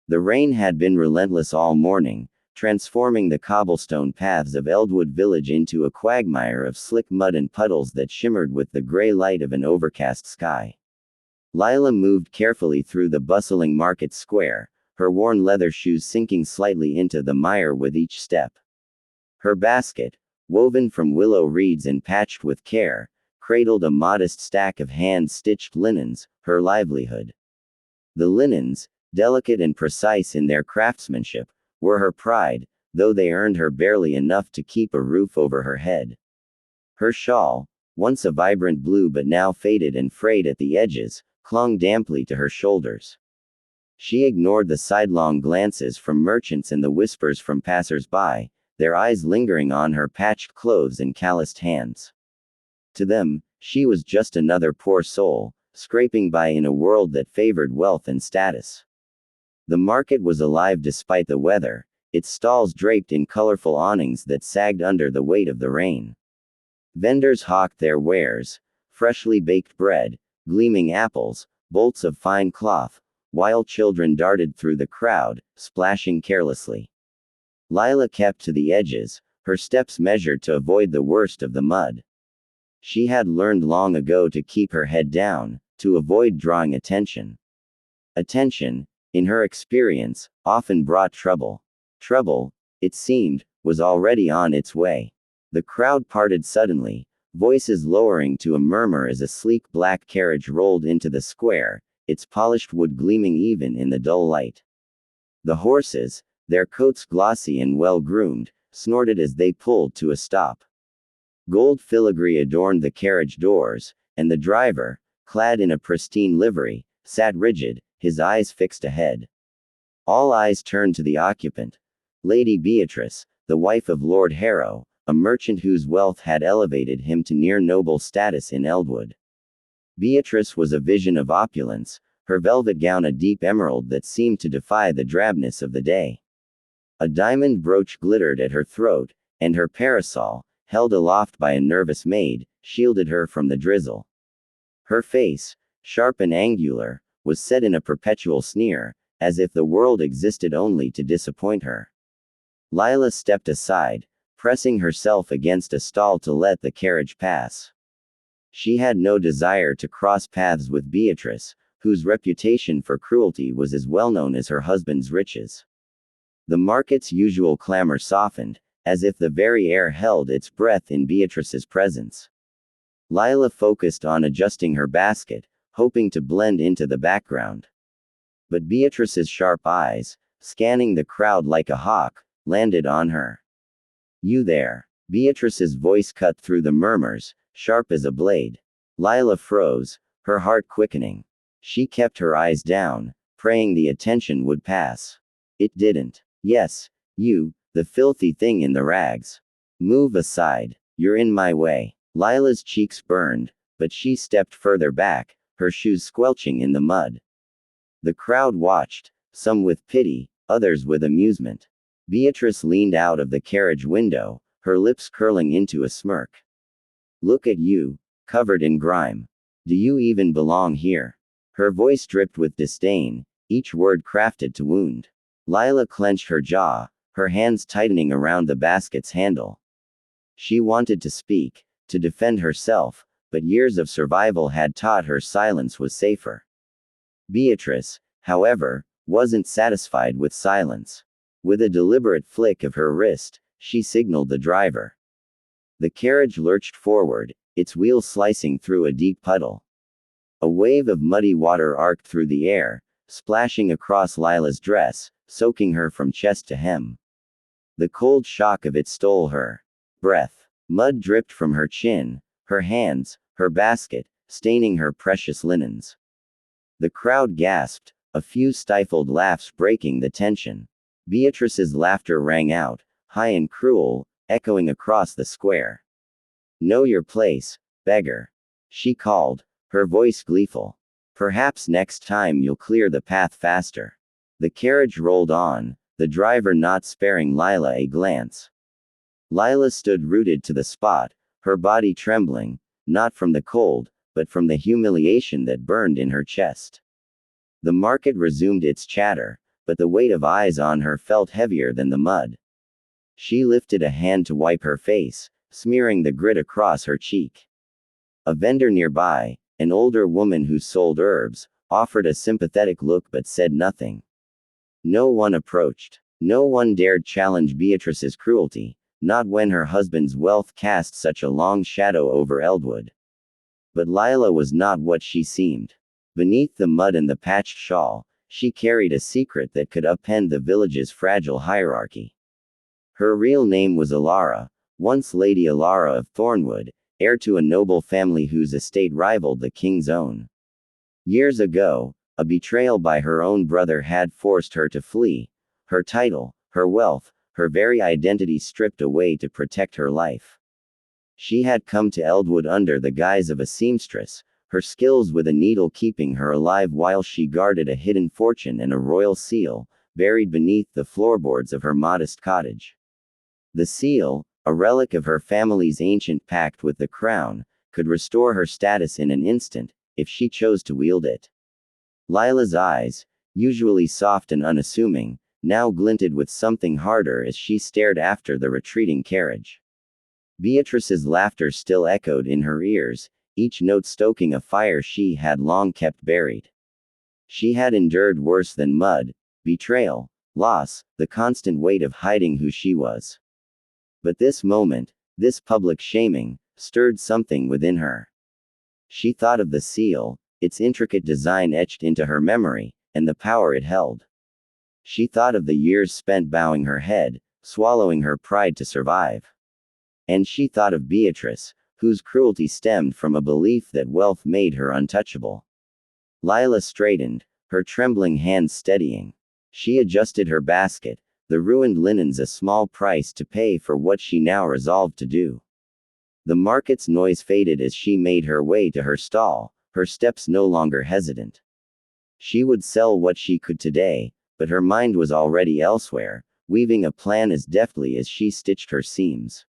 The rain had been relentless all morning, transforming the cobblestone paths of Eldwood Village into a quagmire of slick mud and puddles that shimmered with the gray light of an overcast sky. Lila moved carefully through the bustling market square, her worn leather shoes sinking slightly into the mire with each step. Her basket, woven from willow reeds and patched with care, cradled a modest stack of hand-stitched linens, her livelihood. The linens, delicate and precise in their craftsmanship, were her pride, though they earned her barely enough to keep a roof over her head. Her shawl, once a vibrant blue but now faded and frayed at the edges, clung damply to her shoulders. She ignored the sidelong glances from merchants and the whispers from passers-by, their eyes lingering on her patched clothes and calloused hands. To them, she was just another poor soul, scraping by in a world that favored wealth and status. The market was alive despite the weather, its stalls draped in colorful awnings that sagged under the weight of the rain. Vendors hawked their wares, freshly baked bread, gleaming apples, bolts of fine cloth, while children darted through the crowd, splashing carelessly. Lila kept to the edges, her steps measured to avoid the worst of the mud. She had learned long ago to keep her head down, to avoid drawing attention. Attention, in her experience, often brought trouble. Trouble, it seemed, was already on its way. The crowd parted suddenly, voices lowering to a murmur as a sleek black carriage rolled into the square, its polished wood gleaming even in the dull light. The horses, their coats glossy and well-groomed, snorted as they pulled to a stop. Gold filigree adorned the carriage doors, and the driver, clad in a pristine livery, sat rigid, his eyes fixed ahead. All eyes turned to the occupant. Lady Beatrice, the wife of Lord Harrow, a merchant whose wealth had elevated him to near noble status in Eldwood. Beatrice was a vision of opulence, her velvet gown a deep emerald that seemed to defy the drabness of the day. A diamond brooch glittered at her throat, and her parasol, held aloft by a nervous maid, shielded her from the drizzle. Her face, sharp and angular, was set in a perpetual sneer, as if the world existed only to disappoint her. Lila stepped aside, pressing herself against a stall to let the carriage pass. She had no desire to cross paths with Beatrice, whose reputation for cruelty was as well known as her husband's riches. The market's usual clamor softened, as if the very air held its breath in Beatrice's presence. Lila focused on adjusting her basket, hoping to blend into the background. But Beatrice's sharp eyes, scanning the crowd like a hawk, landed on her. "You there?" Beatrice's voice cut through the murmurs, sharp as a blade. Lila froze, her heart quickening. She kept her eyes down, praying the attention would pass. It didn't. "Yes, you, the filthy thing in the rags. Move aside. You're in my way." Lila's cheeks burned, but she stepped further back, her shoes squelching in the mud. The crowd watched, some with pity, others with amusement. Beatrice leaned out of the carriage window, her lips curling into a smirk. "Look at you, covered in grime. Do you even belong here?" Her voice dripped with disdain, each word crafted to wound. Lila clenched her jaw, her hands tightening around the basket's handle. She wanted to speak, to defend herself, but years of survival had taught her silence was safer. Beatrice, however, wasn't satisfied with silence. With a deliberate flick of her wrist, she signaled the driver. The carriage lurched forward, its wheels slicing through a deep puddle. A wave of muddy water arced through the air, splashing across Lila's dress, soaking her from chest to hem. The cold shock of it stole her breath. Mud dripped from her chin, her hands, her basket, staining her precious linens. The crowd gasped, a few stifled laughs breaking the tension. Beatrice's laughter rang out, high and cruel, echoing across the square. "Know your place, beggar," she called, her voice gleeful. "Perhaps next time you'll clear the path faster." The carriage rolled on, the driver not sparing Lila a glance. Lila stood rooted to the spot, her body trembling, not from the cold, but from the humiliation that burned in her chest. The market resumed its chatter, but the weight of eyes on her felt heavier than the mud. She lifted a hand to wipe her face, smearing the grit across her cheek. A vendor nearby, an older woman who sold herbs, offered a sympathetic look but said nothing. No one approached. No one dared challenge Beatrice's cruelty, not when her husband's wealth cast such a long shadow over Eldwood. But Lila was not what she seemed. Beneath the mud and the patched shawl, she carried a secret that could upend the village's fragile hierarchy. Her real name was Alara, once Lady Alara of Thornwood, heir to a noble family whose estate rivaled the king's own. Years ago, a betrayal by her own brother had forced her to flee, her title, her wealth, her very identity stripped away to protect her life. She had come to Eldwood under the guise of a seamstress, her skills with a needle keeping her alive while she guarded a hidden fortune and a royal seal, buried beneath the floorboards of her modest cottage. The seal, a relic of her family's ancient pact with the crown, could restore her status in an instant, if she chose to wield it. Lila's eyes, usually soft and unassuming, now glinted with something harder as she stared after the retreating carriage. Beatrice's laughter still echoed in her ears, each note stoking a fire she had long kept buried. She had endured worse than mud, betrayal, loss, the constant weight of hiding who she was. But this moment, this public shaming, stirred something within her. She thought of the seal, its intricate design etched into her memory, and the power it held. She thought of the years spent bowing her head, swallowing her pride to survive. And she thought of Beatrice, whose cruelty stemmed from a belief that wealth made her untouchable. Lila straightened, her trembling hands steadying. She adjusted her basket, the ruined linens a small price to pay for what she now resolved to do. The market's noise faded as she made her way to her stall, her steps no longer hesitant. She would sell what she could today, but her mind was already elsewhere, weaving a plan as deftly as she stitched her seams.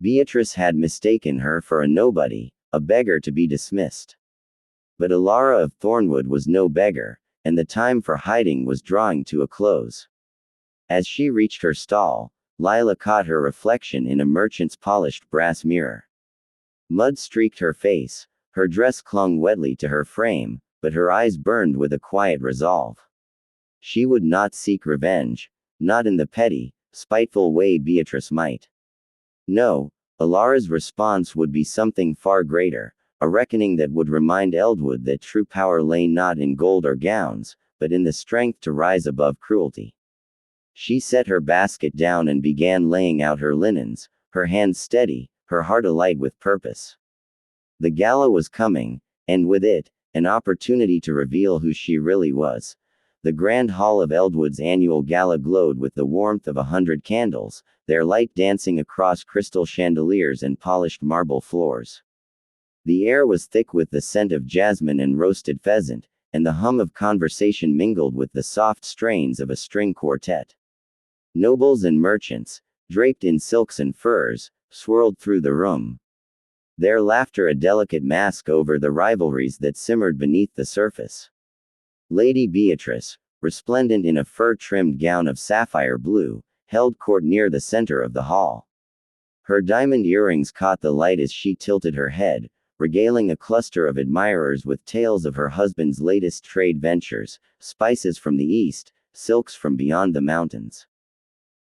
Beatrice had mistaken her for a nobody, a beggar to be dismissed. But Alara of Thornwood was no beggar, and the time for hiding was drawing to a close. As she reached her stall, Lila caught her reflection in a merchant's polished brass mirror. Mud streaked her face, her dress clung wetly to her frame, but her eyes burned with a quiet resolve. She would not seek revenge, not in the petty, spiteful way Beatrice might. No, Alara's response would be something far greater, a reckoning that would remind Eldwood that true power lay not in gold or gowns, but in the strength to rise above cruelty. She set her basket down and began laying out her linens, her hands steady, her heart alight with purpose. The gala was coming, and with it, an opportunity to reveal who she really was. The grand hall of Eldwood's annual gala glowed with the warmth of 100 candles, their light dancing across crystal chandeliers and polished marble floors. The air was thick with the scent of jasmine and roasted pheasant, and the hum of conversation mingled with the soft strains of a string quartet. Nobles and merchants, draped in silks and furs, swirled through the room. Their laughter a delicate mask over the rivalries that simmered beneath the surface. Lady Beatrice, resplendent in a fur-trimmed gown of sapphire blue, held court near the center of the hall. Her diamond earrings caught the light as she tilted her head, regaling a cluster of admirers with tales of her husband's latest trade ventures, spices from the east, silks from beyond the mountains.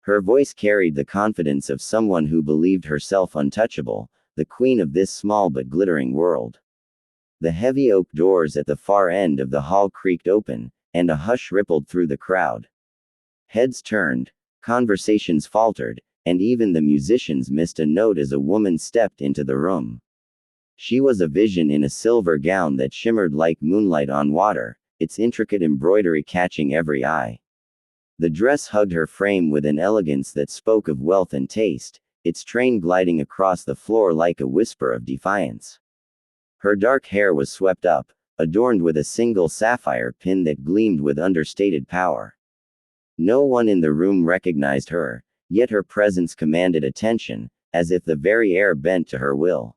Her voice carried the confidence of someone who believed herself untouchable, the queen of this small but glittering world. The heavy oak doors at the far end of the hall creaked open, and a hush rippled through the crowd. Heads turned, conversations faltered, and even the musicians missed a note as a woman stepped into the room. She was a vision in a silver gown that shimmered like moonlight on water, its intricate embroidery catching every eye. The dress hugged her frame with an elegance that spoke of wealth and taste, its train gliding across the floor like a whisper of defiance. Her dark hair was swept up, adorned with a single sapphire pin that gleamed with understated power. No one in the room recognized her, yet her presence commanded attention, as if the very air bent to her will.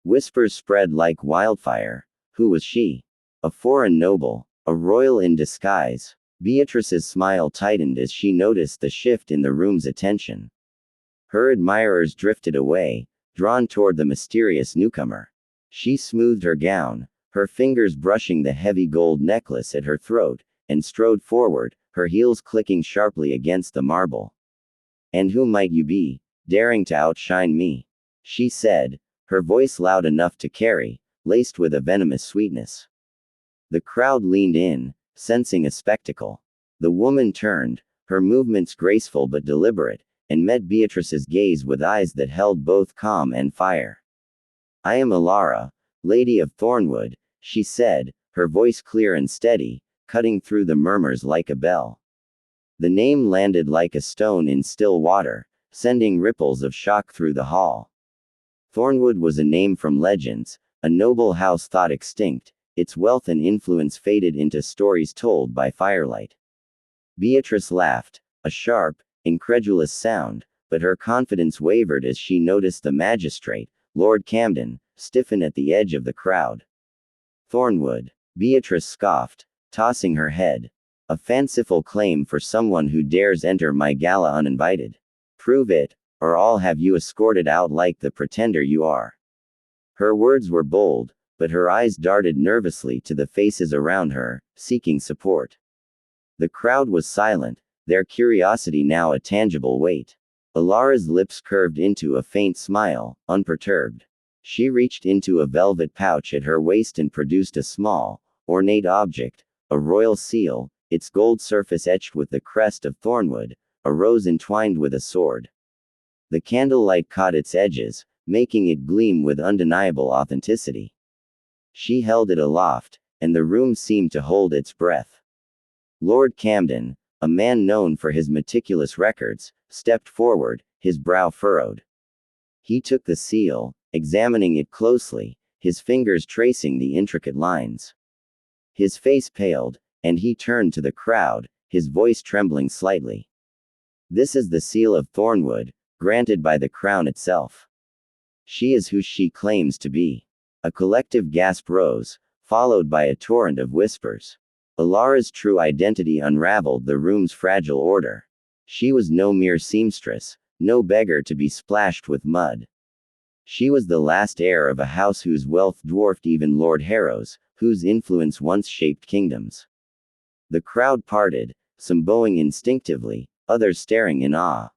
Whispers spread like wildfire. Who was she? A foreign noble, a royal in disguise. Beatrice's smile tightened as she noticed the shift in the room's attention. Her admirers drifted away, drawn toward the mysterious newcomer. She smoothed her gown, her fingers brushing the heavy gold necklace at her throat, and strode forward, her heels clicking sharply against the marble. "And who might you be, daring to outshine me?" she said, her voice loud enough to carry, laced with a venomous sweetness. The crowd leaned in, sensing a spectacle. The woman turned, her movements graceful but deliberate, and met Beatrice's gaze with eyes that held both calm and fire. "I am Alara, Lady of Thornwood," she said, her voice clear and steady, cutting through the murmurs like a bell. The name landed like a stone in still water, sending ripples of shock through the hall. Thornwood was a name from legends, a noble house thought extinct, its wealth and influence faded into stories told by firelight. Beatrice laughed, a sharp, incredulous sound, but her confidence wavered as she noticed the magistrate, Lord Camden, stiffen at the edge of the crowd. "Thornwood," Beatrice scoffed, tossing her head. "A fanciful claim for someone who dares enter my gala uninvited. Prove it, or I'll have you escorted out like the pretender you are." Her words were bold, but her eyes darted nervously to the faces around her, seeking support. The crowd was silent, their curiosity now a tangible weight. Alara's lips curved into a faint smile, unperturbed. She reached into a velvet pouch at her waist and produced a small, ornate object, a royal seal, its gold surface etched with the crest of Thornwood, a rose entwined with a sword. The candlelight caught its edges, making it gleam with undeniable authenticity. She held it aloft, and the room seemed to hold its breath. Lord Camden, a man known for his meticulous records, stepped forward, his brow furrowed. He took the seal, examining it closely, his fingers tracing the intricate lines. His face paled, and he turned to the crowd, his voice trembling slightly. "This is the seal of Thornwood, granted by the crown itself. She is who she claims to be." A collective gasp rose, followed by a torrent of whispers. Alara's true identity unraveled the room's fragile order. She was no mere seamstress, no beggar to be splashed with mud. She was the last heir of a house whose wealth dwarfed even Lord Harrow's, whose influence once shaped kingdoms. The crowd parted, some bowing instinctively, others staring in awe.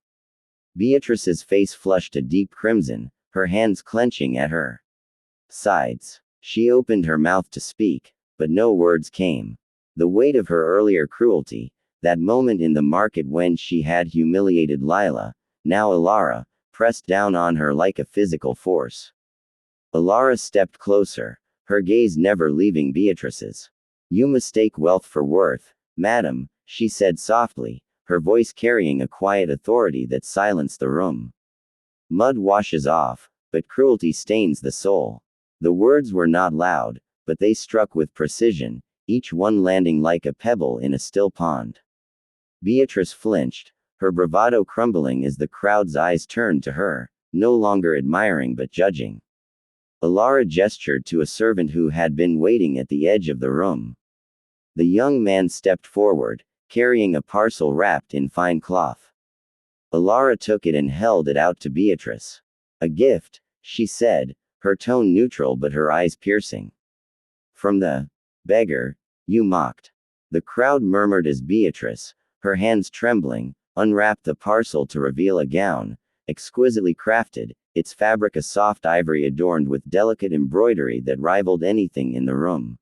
Beatrice's face flushed a deep crimson, her hands clenching at her sides. She opened her mouth to speak, but no words came. The weight of her earlier cruelty, that moment in the market when she had humiliated Lila, now Alara, pressed down on her like a physical force. Alara stepped closer, her gaze never leaving Beatrice's. "You mistake wealth for worth, madam," she said softly, her voice carrying a quiet authority that silenced the room. "Mud washes off, but cruelty stains the soul." The words were not loud, but they struck with precision, each one landing like a pebble in a still pond. Beatrice flinched, her bravado crumbling as the crowd's eyes turned to her, no longer admiring but judging. Alara gestured to a servant who had been waiting at the edge of the room. The young man stepped forward, carrying a parcel wrapped in fine cloth. Alara took it and held it out to Beatrice. "A gift," she said, her tone neutral but her eyes piercing. "From the beggar you mocked." The crowd murmured as Beatrice, her hands trembling, unwrapped the parcel to reveal a gown, exquisitely crafted, its fabric a soft ivory adorned with delicate embroidery that rivaled anything in the room.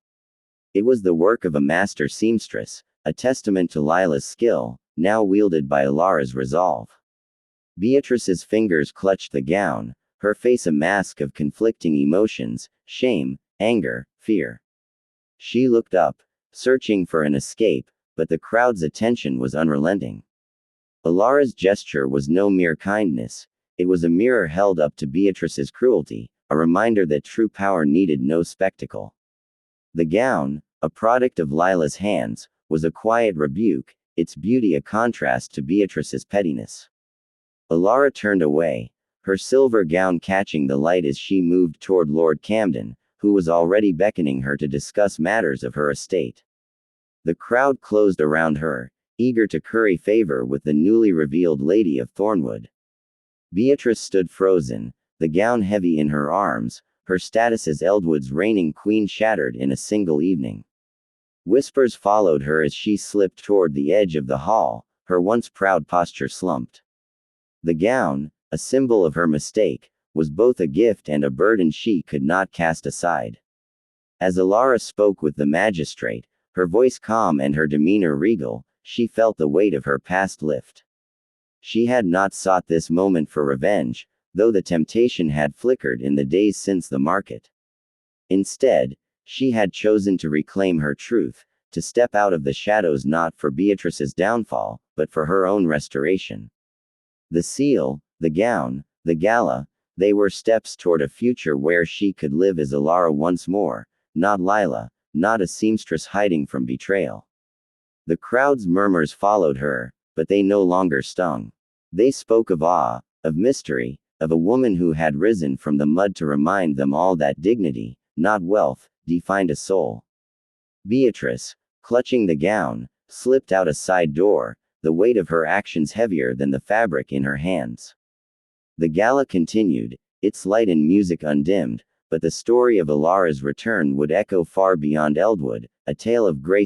It was the work of a master seamstress, a testament to Lila's skill, now wielded by Alara's resolve. Beatrice's fingers clutched the gown, her face a mask of conflicting emotions, shame, anger, fear. She looked up, searching for an escape, but the crowd's attention was unrelenting. Alara's gesture was no mere kindness, it was a mirror held up to Beatrice's cruelty, a reminder that true power needed no spectacle. The gown, a product of Lila's hands, was a quiet rebuke, its beauty a contrast to Beatrice's pettiness. Alara turned away, her silver gown catching the light as she moved toward Lord Camden, who was already beckoning her to discuss matters of her estate. The crowd closed around her, eager to curry favor with the newly revealed Lady of Thornwood. Beatrice stood frozen, the gown heavy in her arms, her status as Eldwood's reigning queen shattered in a single evening. Whispers followed her as she slipped toward the edge of the hall, her once proud posture slumped. The gown, a symbol of her mistake, was both a gift and a burden she could not cast aside. As Alara spoke with the magistrate, her voice calm and her demeanor regal, she felt the weight of her past lift. She had not sought this moment for revenge, though the temptation had flickered in the days since the market. Instead, she had chosen to reclaim her truth, to step out of the shadows not for Beatrice's downfall, but for her own restoration. The seal, the gown, the gala, they were steps toward a future where she could live as Alara once more, not Lila, not a seamstress hiding from betrayal. The crowd's murmurs followed her, but they no longer stung. They spoke of awe, of mystery, of a woman who had risen from the mud to remind them all that dignity, not wealth, defined a soul. Beatrice, clutching the gown, slipped out a side door, the weight of her actions heavier than the fabric in her hands. The gala continued, its light and music undimmed, but the story of Alara's return would echo far beyond Eldwood, a tale of grace